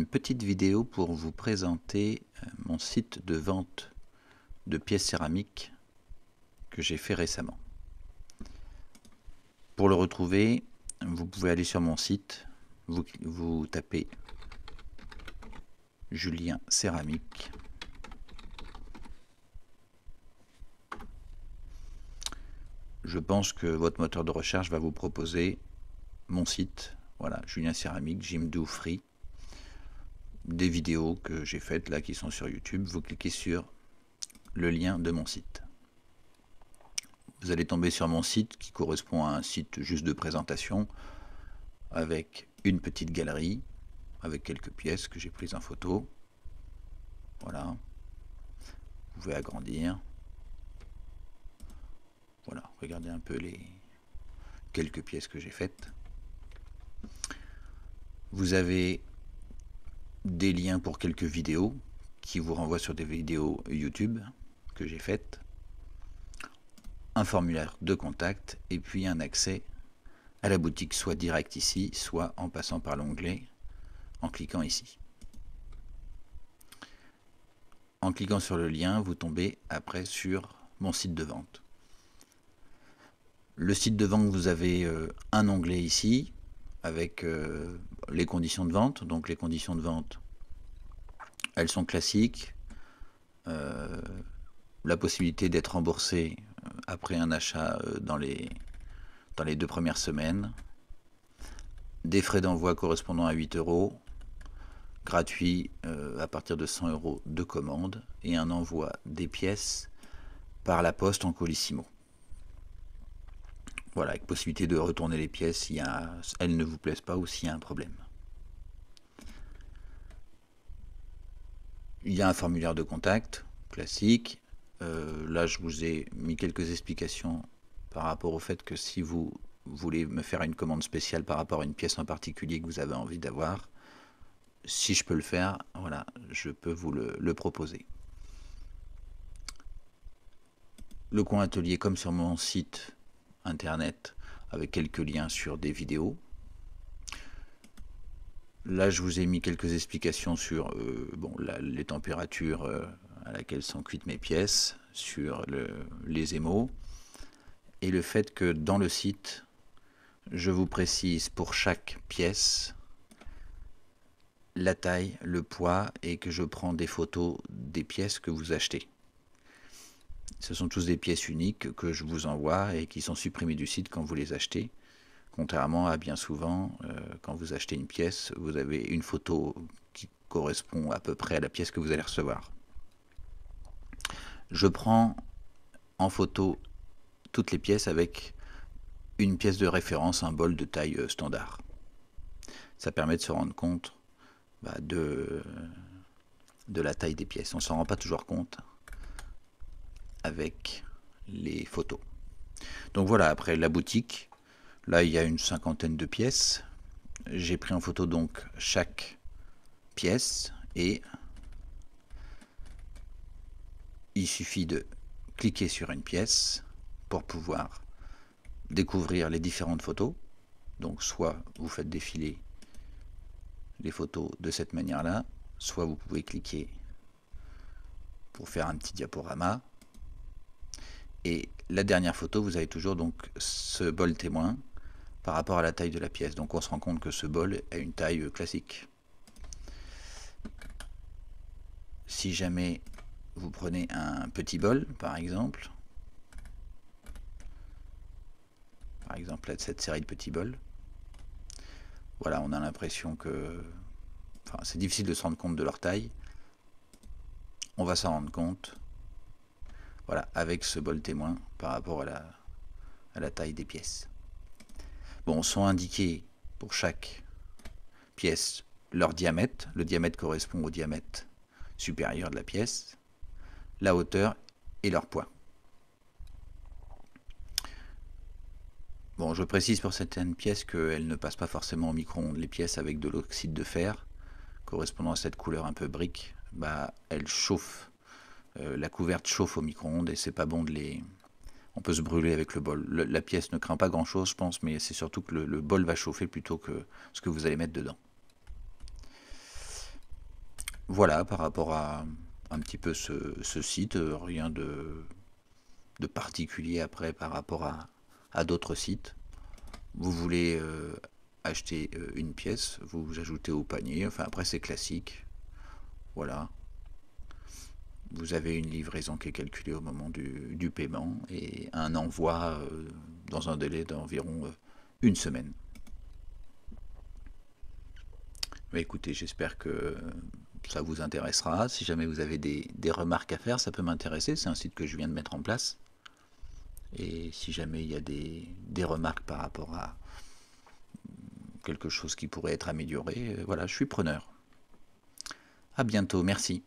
une petite vidéo pour vous présenter mon site de vente de pièces céramiques que j'ai fait récemment. Pour le retrouver, vous pouvez aller sur mon site, vous tapez Julien Céramique. Je pense que votre moteur de recherche va vous proposer mon site, voilà, Julien Céramique, Jimdo Free, des vidéos que j'ai faites là qui sont sur YouTube. Vous cliquez sur le lien de mon site. Vous allez tomber sur mon site qui correspond à un site juste de présentation avec une petite galerie avec quelques pièces que j'ai prises en photo. Voilà. Vous pouvez agrandir. Voilà, regardez un peu les quelques pièces que j'ai faites. Vous avez des liens pour quelques vidéos qui vous renvoient sur des vidéos YouTube que j'ai faites, un formulaire de contact et puis un accès à la boutique, soit direct ici, soit en passant par l'onglet en cliquant ici. En cliquant sur le lien, vous tombez après sur mon site de vente. Le site de vente, vous avez un onglet ici avec les conditions de vente. Donc les conditions de vente, elles sont classiques. La possibilité d'être remboursé après un achat dans les 2 premières semaines. Des frais d'envoi correspondant à 8 €, gratuit à partir de 100 € de commande, et un envoi des pièces par la poste en colissimo. Voilà, avec possibilité de retourner les pièces si elles ne vous plaisent pas ou s'il y a un problème. Il y a un formulaire de contact classique. Là, je vous ai mis quelques explications par rapport au fait que si vous voulez me faire une commande spéciale par rapport à une pièce en particulier que vous avez envie d'avoir, si je peux le faire, voilà, je peux vous le proposer. Le coin atelier, comme sur mon site internet, avec quelques liens sur des vidéos. Là, je vous ai mis quelques explications sur les températures à laquelle sont cuites mes pièces, sur les émaux, et le fait que dans le site, je vous précise pour chaque pièce la taille, le poids, et que je prends des photos des pièces que vous achetez. Ce sont tous des pièces uniques que je vous envoie et qui sont supprimées du site quand vous les achetez. Contrairement à bien souvent, quand vous achetez une pièce, vous avez une photo qui correspond à peu près à la pièce que vous allez recevoir. Je prends en photo toutes les pièces avec une pièce de référence, un bol de taille standard. Ça permet de se rendre compte de la taille des pièces. On ne s'en rend pas toujours compte avec les photos. Donc voilà, après la boutique, là il y a une 50aine de pièces. J'ai pris en photo donc chaque pièce et il suffit de cliquer sur une pièce pour pouvoir découvrir les différentes photos. Donc soit vous faites défiler les photos de cette manière-là, soit vous pouvez cliquer pour faire un petit diaporama. Et la dernière photo, vous avez toujours donc ce bol témoin par rapport à la taille de la pièce. Donc on se rend compte que ce bol a une taille classique. Si jamais vous prenez un petit bol, par exemple là, cette série de petits bols, voilà, on a l'impression que c'est difficile de se rendre compte de leur taille. On va s'en rendre compte, voilà, avec ce bol témoin par rapport à la taille des pièces. Bon, sont indiqués pour chaque pièce leur diamètre. Le diamètre correspond au diamètre supérieur de la pièce, la hauteur et leur poids. Bon, je précise pour certaines pièces qu'elles ne passent pas forcément au micro-ondes. Les pièces avec de l'oxyde de fer, correspondant à cette couleur un peu brique, elles chauffent. La couverte chauffe au micro-ondes et c'est pas bon de les... On peut se brûler avec le bol. La pièce ne craint pas grand-chose, je pense, mais c'est surtout que le bol va chauffer plutôt que ce que vous allez mettre dedans. Voilà, par rapport à un petit peu ce site, rien de particulier après par rapport à d'autres sites. Vous voulez acheter une pièce, vous ajoutez au panier, enfin après c'est classique. Voilà, vous avez une livraison qui est calculée au moment du paiement et un envoi dans un délai d'environ une semaine. Mais écoutez, j'espère que ça vous intéressera. Si jamais vous avez des remarques à faire, ça peut m'intéresser. C'est un site que je viens de mettre en place. Et si jamais il y a des remarques par rapport à quelque chose qui pourrait être amélioré, voilà, je suis preneur. À bientôt, merci.